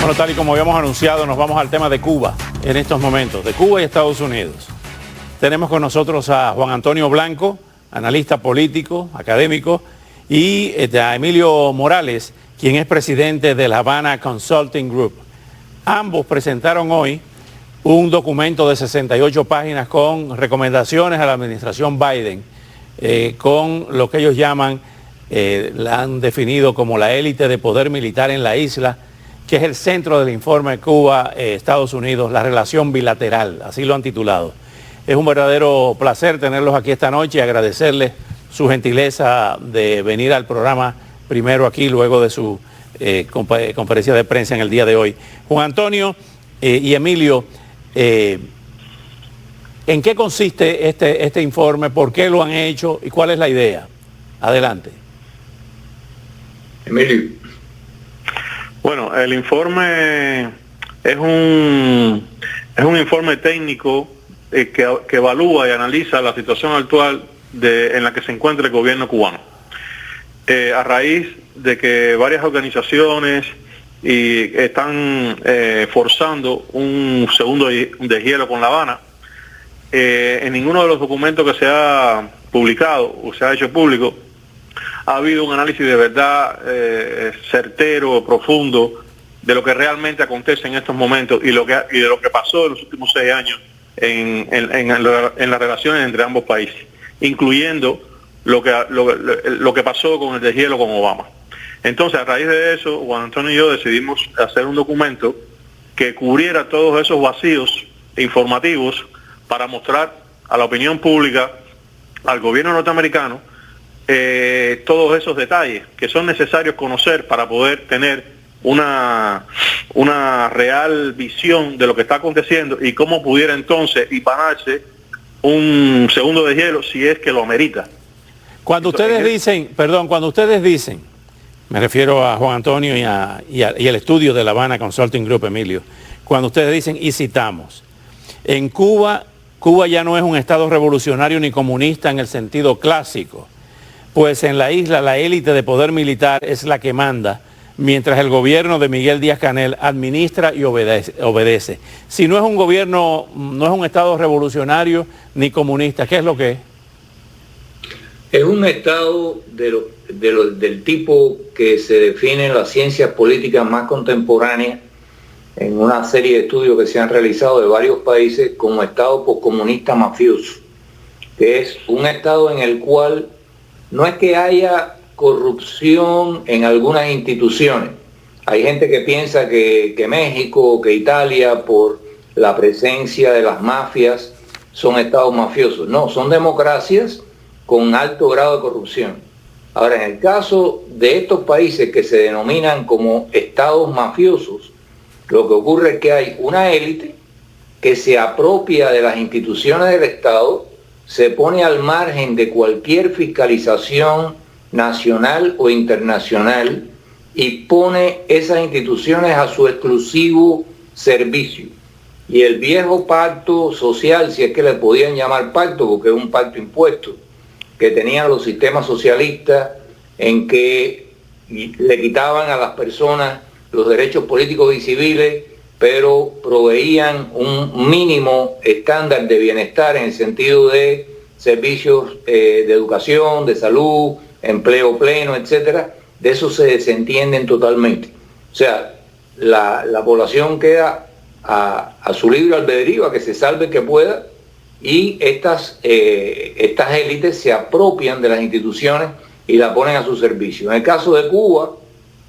Bueno, tal y como habíamos anunciado, nos vamos al tema de Cuba en estos momentos, de Cuba y Estados Unidos. Tenemos con nosotros a Juan Antonio Blanco, analista político, académico, y a Emilio Morales, quien es presidente de La Habana Consulting Group. Ambos presentaron hoy un documento de 68 páginas con recomendaciones a la administración Biden, con lo que ellos llaman, la han definido como la élite de poder militar en la isla, que es el centro del informe Cuba-Estados Unidos, la relación bilateral, así lo han titulado. Es un verdadero placer tenerlos aquí esta noche y agradecerles su gentileza de venir al programa primero aquí, luego de su conferencia de prensa en el día de hoy. Juan Antonio y Emilio, ¿en qué consiste este informe? ¿Por qué lo han hecho? ¿Y cuál es la idea? Adelante. Emilio. Bueno, el informe es un informe técnico que evalúa y analiza la situación actual en la que se encuentra el gobierno cubano. A raíz de que varias organizaciones están forzando un segundo deshielo con La Habana, en ninguno de los documentos que se ha publicado o se ha hecho público ha habido un análisis de verdad certero, profundo, de lo que realmente acontece en estos momentos y de lo que pasó en los últimos 6 años en las relaciones entre ambos países, incluyendo lo que pasó con el deshielo con Obama. Entonces, a raíz de eso, Juan Antonio y yo decidimos hacer un documento que cubriera todos esos vacíos informativos para mostrar a la opinión pública, al gobierno norteamericano, todos esos detalles que son necesarios conocer para poder tener una real visión de lo que está aconteciendo y cómo pudiera entonces dispararse un segundo deshielo si es que lo amerita. Cuando ustedes dicen, me refiero a Juan Antonio y el estudio de La Habana Consulting Group, Emilio, cuando ustedes dicen y citamos, en Cuba ya no es un estado revolucionario ni comunista en el sentido clásico, pues en la isla la élite de poder militar es la que manda, mientras el gobierno de Miguel Díaz-Canel administra y obedece. Si no es un gobierno, no es un estado revolucionario ni comunista, ¿qué es lo que es? Es un estado del tipo que se define en las ciencias políticas más contemporáneas, en una serie de estudios que se han realizado de varios países, como estado poscomunista mafioso, que es un estado en el cual no es que haya corrupción en algunas instituciones. Hay gente que piensa que México, que Italia, por la presencia de las mafias, son estados mafiosos. No, son democracias con alto grado de corrupción. Ahora, en el caso de estos países que se denominan como estados mafiosos, lo que ocurre es que hay una élite que se apropia de las instituciones del Estado, se pone al margen de cualquier fiscalización nacional o internacional y pone esas instituciones a su exclusivo servicio. Y el viejo pacto social, si es que le podían llamar pacto, porque es un pacto impuesto, que tenían los sistemas socialistas en que le quitaban a las personas los derechos políticos y civiles, pero proveían un mínimo estándar de bienestar en el sentido de servicios de educación, de salud, empleo pleno, etcétera. De eso se desentienden totalmente. O sea, la población queda a su libre albedrío, a que se salve que pueda, y estas élites se apropian de las instituciones y la ponen a su servicio. En el caso de Cuba,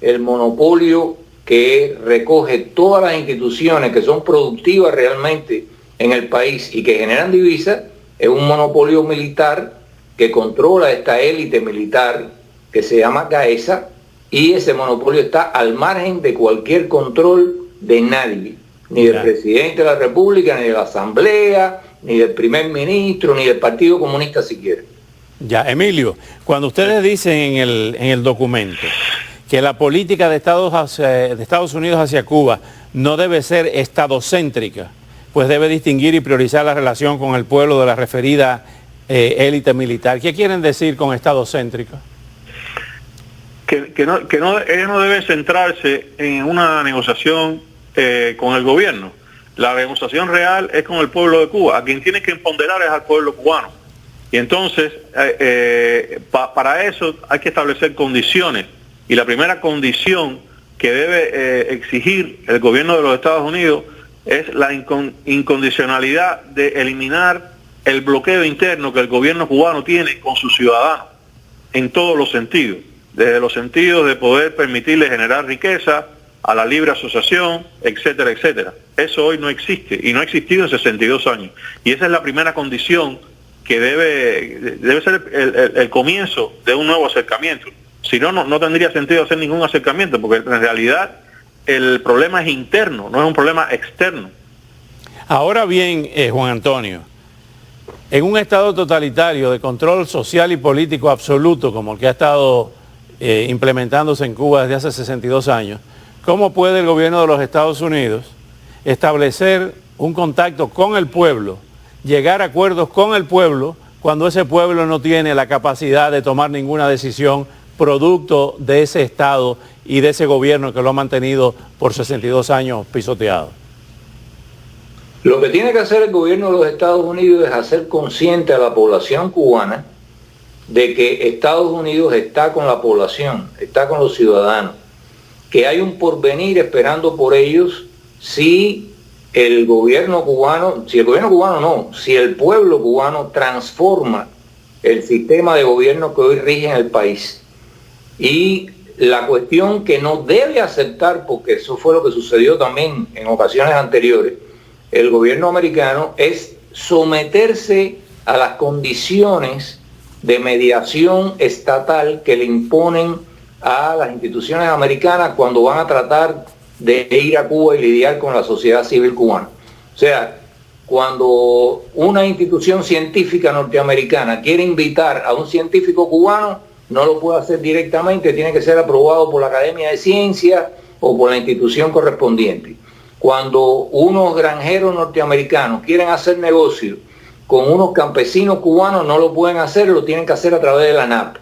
el monopolio que recoge todas las instituciones que son productivas realmente en el país y que generan divisas, es un monopolio militar que controla esta élite militar que se llama CAESA, y ese monopolio está al margen de cualquier control de nadie, ni del presidente de la República, ni de la Asamblea, ni del primer ministro, ni del Partido Comunista siquiera. Ya, Emilio, cuando ustedes dicen en el documento que la política de Estados Unidos hacia Cuba no debe ser estadocéntrica, pues debe distinguir y priorizar la relación con el pueblo de la referida élite militar. ¿Qué quieren decir con estadocéntrica? ellos no deben centrarse en una negociación con el gobierno. La negociación real es con el pueblo de Cuba. A quien tiene que empoderar es al pueblo cubano. Y entonces, para eso hay que establecer condiciones. Y la primera condición que debe exigir el gobierno de los Estados Unidos es la incondicionalidad de eliminar el bloqueo interno que el gobierno cubano tiene con sus ciudadanos, en todos los sentidos. Desde los sentidos de poder permitirle generar riqueza, a la libre asociación, etcétera, etcétera. Eso hoy no existe y no ha existido en 62 años. Y esa es la primera condición que debe ser el comienzo de un nuevo acercamiento. Si no, no tendría sentido hacer ningún acercamiento, porque en realidad el problema es interno, no es un problema externo. Ahora bien, Juan Antonio, en un estado totalitario de control social y político absoluto, como el que ha estado implementándose en Cuba desde hace 62 años, ¿cómo puede el gobierno de los Estados Unidos establecer un contacto con el pueblo, llegar a acuerdos con el pueblo, cuando ese pueblo no tiene la capacidad de tomar ninguna decisión producto de ese Estado y de ese gobierno que lo ha mantenido por 62 años pisoteado? Lo que tiene que hacer el gobierno de los Estados Unidos es hacer consciente a la población cubana de que Estados Unidos está con la población, está con los ciudadanos, que hay un porvenir esperando por ellos si el gobierno cubano, si el pueblo cubano transforma el sistema de gobierno que hoy rige en el país. Y la cuestión que no debe aceptar, porque eso fue lo que sucedió también en ocasiones anteriores, el gobierno americano, es someterse a las condiciones de mediación estatal que le imponen a las instituciones americanas cuando van a tratar de ir a Cuba y lidiar con la sociedad civil cubana. O sea, cuando una institución científica norteamericana quiere invitar a un científico cubano, no lo puede hacer directamente, tiene que ser aprobado por la Academia de Ciencias o por la institución correspondiente. Cuando unos granjeros norteamericanos quieren hacer negocio con unos campesinos cubanos, no lo pueden hacer, lo tienen que hacer a través de la ANAP.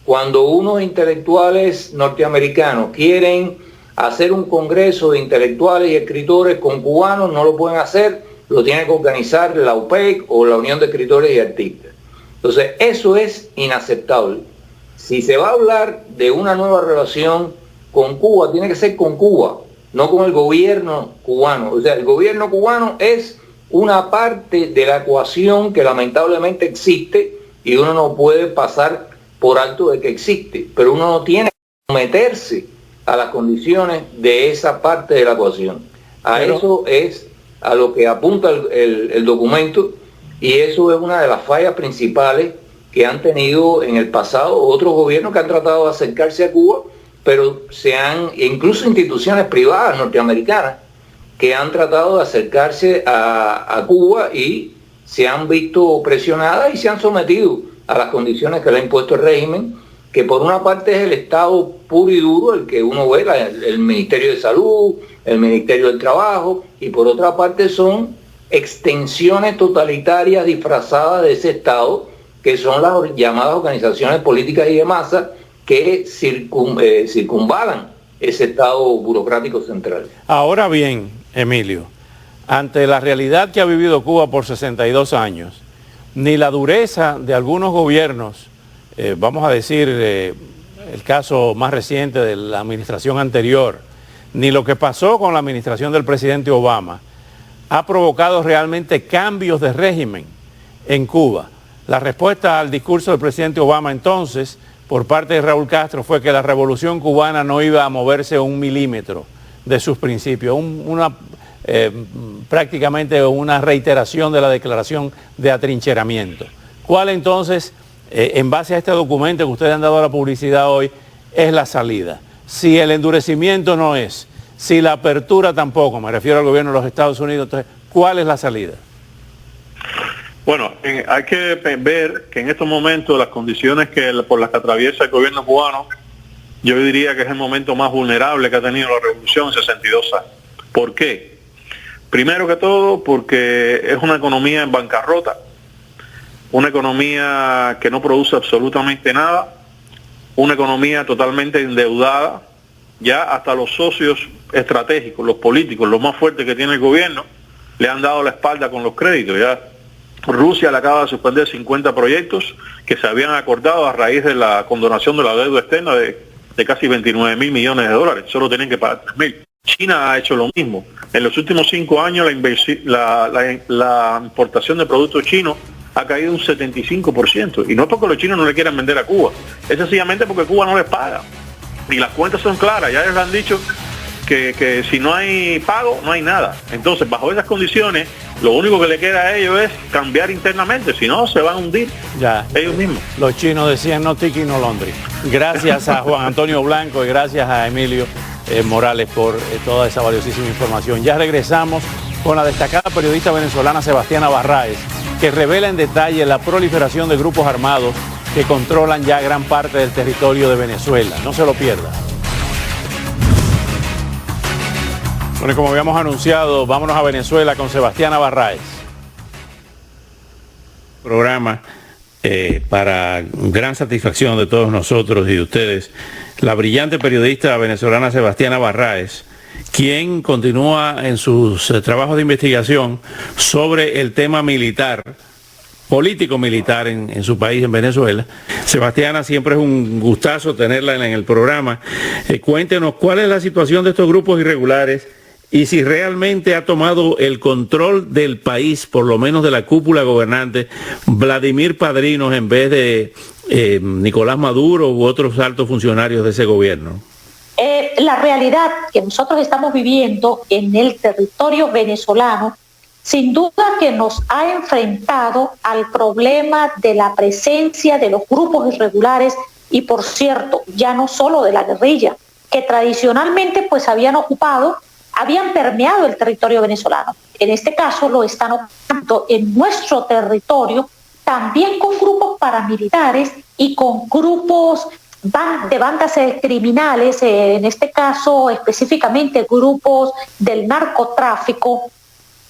Cuando unos intelectuales norteamericanos quieren hacer un congreso de intelectuales y escritores con cubanos, no lo pueden hacer, lo tiene que organizar la UPEC o la Unión de Escritores y Artistas. Entonces, eso es inaceptable. Si se va a hablar de una nueva relación con Cuba, tiene que ser con Cuba, no con el gobierno cubano. O sea, el gobierno cubano es una parte de la ecuación que lamentablemente existe y uno no puede pasar por alto de que existe, pero uno no tiene que someterse a las condiciones de esa parte de la ecuación. Eso es a lo que apunta el documento, y eso es una de las fallas principales que han tenido en el pasado otros gobiernos que han tratado de acercarse a Cuba, pero incluso instituciones privadas norteamericanas que han tratado de acercarse a Cuba y se han visto presionadas y se han sometido a las condiciones que le ha impuesto el régimen, que por una parte es el Estado puro y duro, el que uno ve, el Ministerio de Salud, el Ministerio del Trabajo, y por otra parte son extensiones totalitarias disfrazadas de ese Estado, que son las llamadas organizaciones políticas y de masa que circunvalan ese Estado burocrático central. Ahora bien, Emilio, ante la realidad que ha vivido Cuba por 62 años, ni la dureza de algunos gobiernos, vamos a decir el caso más reciente de la administración anterior, ni lo que pasó con la administración del presidente Obama, ha provocado realmente cambios de régimen en Cuba. La respuesta al discurso del presidente Obama entonces, por parte de Raúl Castro, fue que la revolución cubana no iba a moverse un milímetro de sus principios, prácticamente una reiteración de la declaración de atrincheramiento. ¿Cuál entonces, en base a este documento que ustedes han dado a la publicidad hoy, es la salida? Si el endurecimiento no es, si la apertura tampoco, me refiero al gobierno de los Estados Unidos, entonces, ¿cuál es la salida? Bueno, hay que ver que en estos momentos las condiciones por las que atraviesa el gobierno cubano, yo diría que es el momento más vulnerable que ha tenido la revolución en 62 años. ¿Por qué? Primero que todo, porque es una economía en bancarrota, una economía que no produce absolutamente nada, una economía totalmente endeudada. Ya hasta los socios estratégicos, los políticos, los más fuertes que tiene el gobierno, le han dado la espalda con los créditos. Ya Rusia le acaba de suspender 50 proyectos que se habían acordado a raíz de la condonación de la deuda externa de casi 29.000 millones de dólares. Solo tienen que pagar 3.000. China ha hecho lo mismo. En los últimos 5 años la importación de productos chinos ha caído un 75%. Y no es porque los chinos no le quieran vender a Cuba, es sencillamente porque Cuba no les paga. Y las cuentas son claras, ya les han dicho que si no hay pago, no hay nada. Entonces, bajo esas condiciones, lo único que le queda a ellos es cambiar internamente, si no, se van a hundir ya ellos mismos. Los chinos decían no tiki, no laundry. Gracias a Juan Antonio Blanco y gracias a Emilio Morales por toda esa valiosísima información. Ya regresamos con la destacada periodista venezolana Sebastiana Barraez, que revela en detalle la proliferación de grupos armados que controlan ya gran parte del territorio de Venezuela. No se lo pierda. Bueno, como habíamos anunciado, vámonos a Venezuela con Sebastiana Barraez. Programa para gran satisfacción de todos nosotros y de ustedes, la brillante periodista venezolana Sebastiana Barraez, quien continúa en sus trabajos de investigación sobre el tema militar, político-militar en su país, en Venezuela. Sebastiana, siempre es un gustazo tenerla en el programa. Cuéntenos cuál es la situación de estos grupos irregulares y si realmente ha tomado el control del país, por lo menos de la cúpula gobernante, Vladimir Padrinos en vez de Nicolás Maduro u otros altos funcionarios de ese gobierno. La realidad que nosotros estamos viviendo en el territorio venezolano sin duda que nos ha enfrentado al problema de la presencia de los grupos irregulares y, por cierto, ya no solo de la guerrilla, que tradicionalmente pues habían permeado el territorio venezolano. En este caso lo están ocupando en nuestro territorio, también con grupos paramilitares y con grupos de bandas criminales, en este caso específicamente grupos del narcotráfico,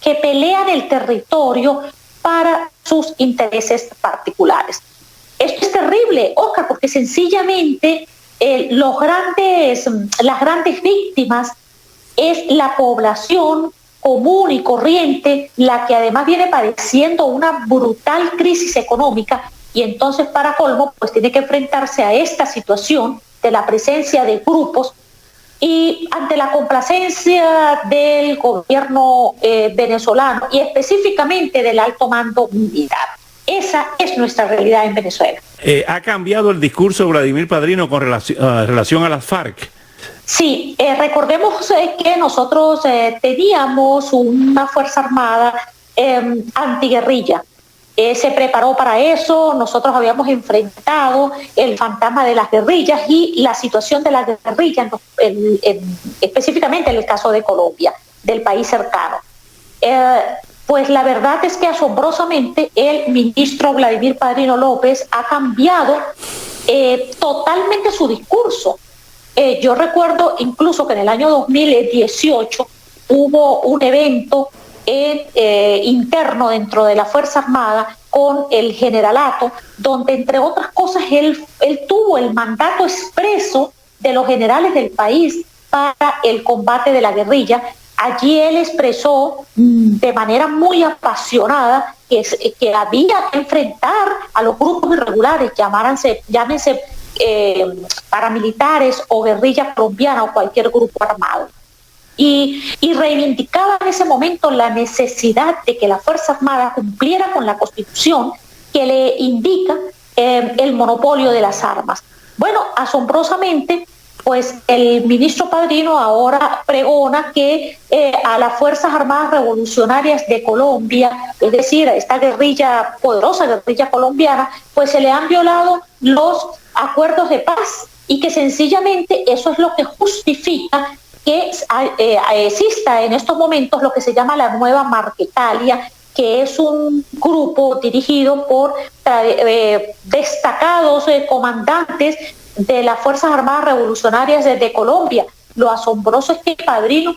que pelean el territorio para sus intereses particulares. Esto es terrible, Oscar, porque sencillamente las grandes víctimas es la población común y corriente, la que además viene padeciendo una brutal crisis económica y entonces, para colmo, pues tiene que enfrentarse a esta situación de la presencia de grupos y ante la complacencia del gobierno venezolano y específicamente del alto mando militar. Esa es nuestra realidad en Venezuela. ¿Ha cambiado el discurso de Vladimir Padrino con relación a las FARC? Sí, recordemos que nosotros teníamos una fuerza armada antiguerrilla. Se preparó para eso, nosotros habíamos enfrentado el fantasma de las guerrillas y la situación de la guerrilla, específicamente en el caso de Colombia, del país cercano. Pues la verdad es que asombrosamente el ministro Vladimir Padrino López ha cambiado totalmente su discurso. Yo recuerdo incluso que en el año 2018 hubo un evento interno dentro de la Fuerza Armada con el generalato, donde entre otras cosas él tuvo el mandato expreso de los generales del país para el combate de la guerrilla. Allí él expresó de manera muy apasionada que había que enfrentar a los grupos irregulares, llámense paramilitares o guerrilla colombiana o cualquier grupo armado. Y reivindicaba en ese momento la necesidad de que la Fuerza Armada cumpliera con la Constitución que le indica el monopolio de las armas. Bueno, asombrosamente, pues el ministro Padrino ahora pregona que a las Fuerzas Armadas Revolucionarias de Colombia, es decir, a esta guerrilla, poderosa guerrilla colombiana, pues se le han violado los acuerdos de paz y que sencillamente eso es lo que justifica que exista en estos momentos lo que se llama la Nueva Marquetalia, que es un grupo dirigido por destacados comandantes de las Fuerzas Armadas Revolucionarias de Colombia. Lo asombroso es que Padrino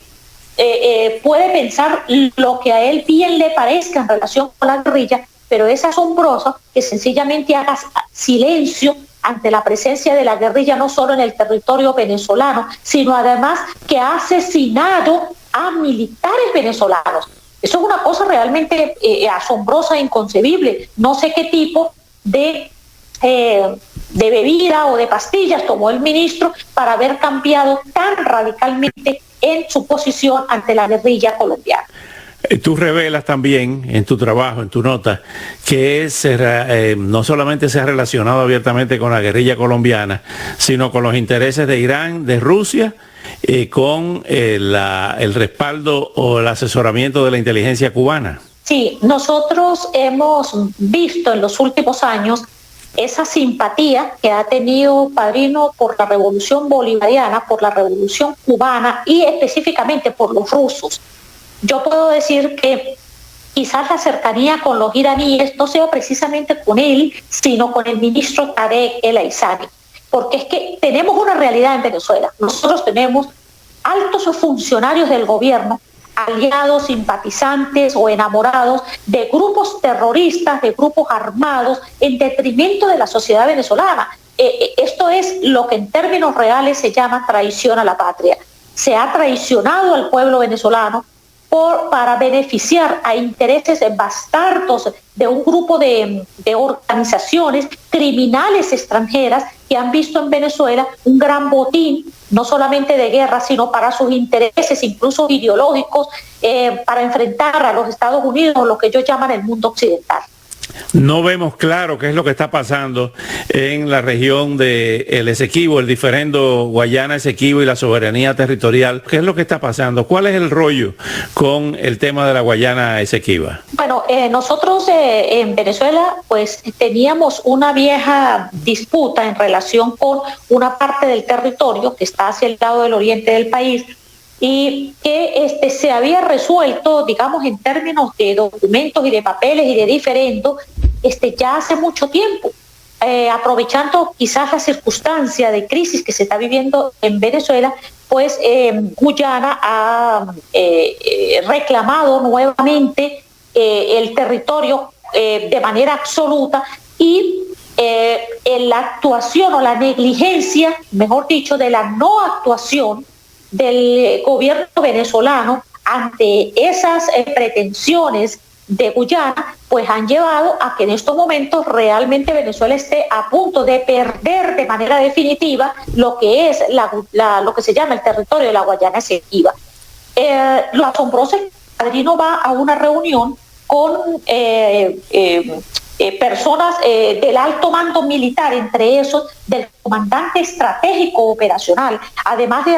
puede pensar lo que a él bien le parezca en relación con la guerrilla, pero es asombroso que sencillamente haga silencio ante la presencia de la guerrilla no solo en el territorio venezolano, sino además que ha asesinado a militares venezolanos. Eso es una cosa realmente asombrosa e inconcebible. No sé qué tipo de bebida o de pastillas tomó el ministro para haber cambiado tan radicalmente en su posición ante la guerrilla colombiana. Tú revelas también en tu trabajo, en tu nota, que no solamente se ha relacionado abiertamente con la guerrilla colombiana, sino con los intereses de Irán, de Rusia, con el respaldo o el asesoramiento de la inteligencia cubana. Sí, nosotros hemos visto en los últimos años esa simpatía que ha tenido Padrino por la revolución bolivariana, por la revolución cubana y específicamente por los rusos. Yo puedo decir que quizás la cercanía con los iraníes no sea precisamente con él, sino con el ministro Tarek El Aissani, porque es que tenemos una realidad en Venezuela. Nosotros tenemos altos funcionarios del gobierno, aliados, simpatizantes o enamorados de grupos terroristas, de grupos armados, en detrimento de la sociedad venezolana. Esto es lo que en términos reales se llama traición a la patria. Se ha traicionado al pueblo venezolano para beneficiar a intereses bastardos de un grupo de organizaciones criminales extranjeras que han visto en Venezuela un gran botín, no solamente de guerra, sino para sus intereses, incluso ideológicos, para enfrentar a los Estados Unidos o lo que ellos llaman el mundo occidental. No vemos claro qué es lo que está pasando en la región del Esequibo, el diferendo Guayana-Esequibo y la soberanía territorial. ¿Qué es lo que está pasando? ¿Cuál es el rollo con el tema de la Guayana-Esequiba? Bueno, nosotros en Venezuela pues teníamos una vieja disputa en relación con una parte del territorio que está hacia el lado del oriente del país, y que se había resuelto, digamos, en términos de documentos y de papeles y de diferendo, ya hace mucho tiempo, aprovechando quizás la circunstancia de crisis que se está viviendo en Venezuela, pues Guyana ha reclamado nuevamente el territorio de manera absoluta, y la actuación o la negligencia, mejor dicho, de la no actuación del gobierno venezolano ante esas pretensiones de Guyana, pues han llevado a que en estos momentos realmente Venezuela esté a punto de perder de manera definitiva lo que es lo que se llama el territorio de la Guayana Esequiba. Lo asombroso es que Padrino va a una reunión con personas del alto mando militar, entre esos del comandante estratégico operacional, además de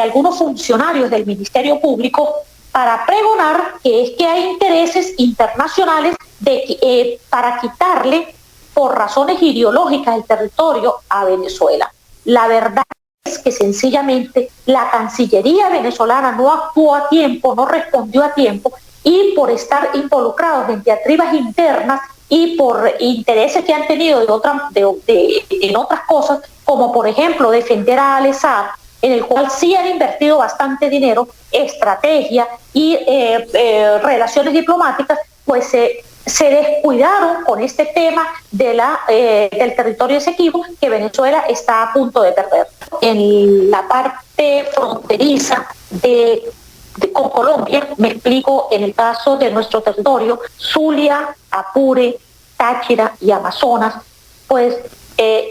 algunos funcionarios del Ministerio Público, para pregonar que es que hay intereses internacionales para quitarle por razones ideológicas el territorio a Venezuela. La verdad es que sencillamente la Cancillería venezolana no actuó a tiempo, no respondió a tiempo, y por estar involucrados en diatribas internas y por intereses que han tenido en otras cosas, como por ejemplo defender a Al-Assad, en el cual sí han invertido bastante dinero, estrategia y relaciones diplomáticas, pues se descuidaron con este tema del territorio Esequibo, que Venezuela está a punto de perder. En la parte fronteriza con Colombia, me explico, en el caso de nuestro territorio, Zulia, Apure, Táchira y Amazonas, pues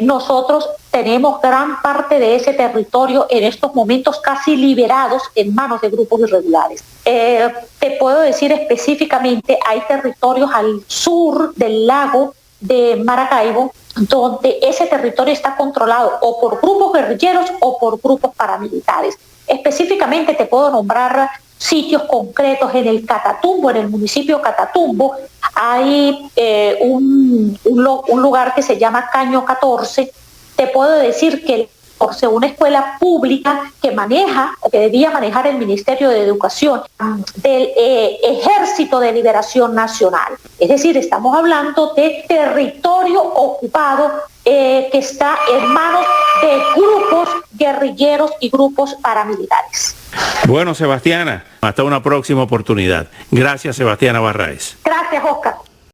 nosotros tenemos gran parte de ese territorio en estos momentos casi liberados en manos de grupos irregulares. Te puedo decir específicamente, hay territorios al sur del lago de Maracaibo, donde ese territorio está controlado o por grupos guerrilleros o por grupos paramilitares. Específicamente te puedo nombrar sitios concretos en el Catatumbo, en el municipio Catatumbo. Hay un lugar que se llama Caño 14. Te puedo decir que por ser una escuela pública que debía manejar el Ministerio de Educación del Ejército de Liberación Nacional. Es decir, estamos hablando de territorio ocupado que está en manos de grupos guerrilleros y grupos paramilitares. Bueno, Sebastiana, hasta una próxima oportunidad. Gracias, Sebastiana Barraez. Gracias, Oscar.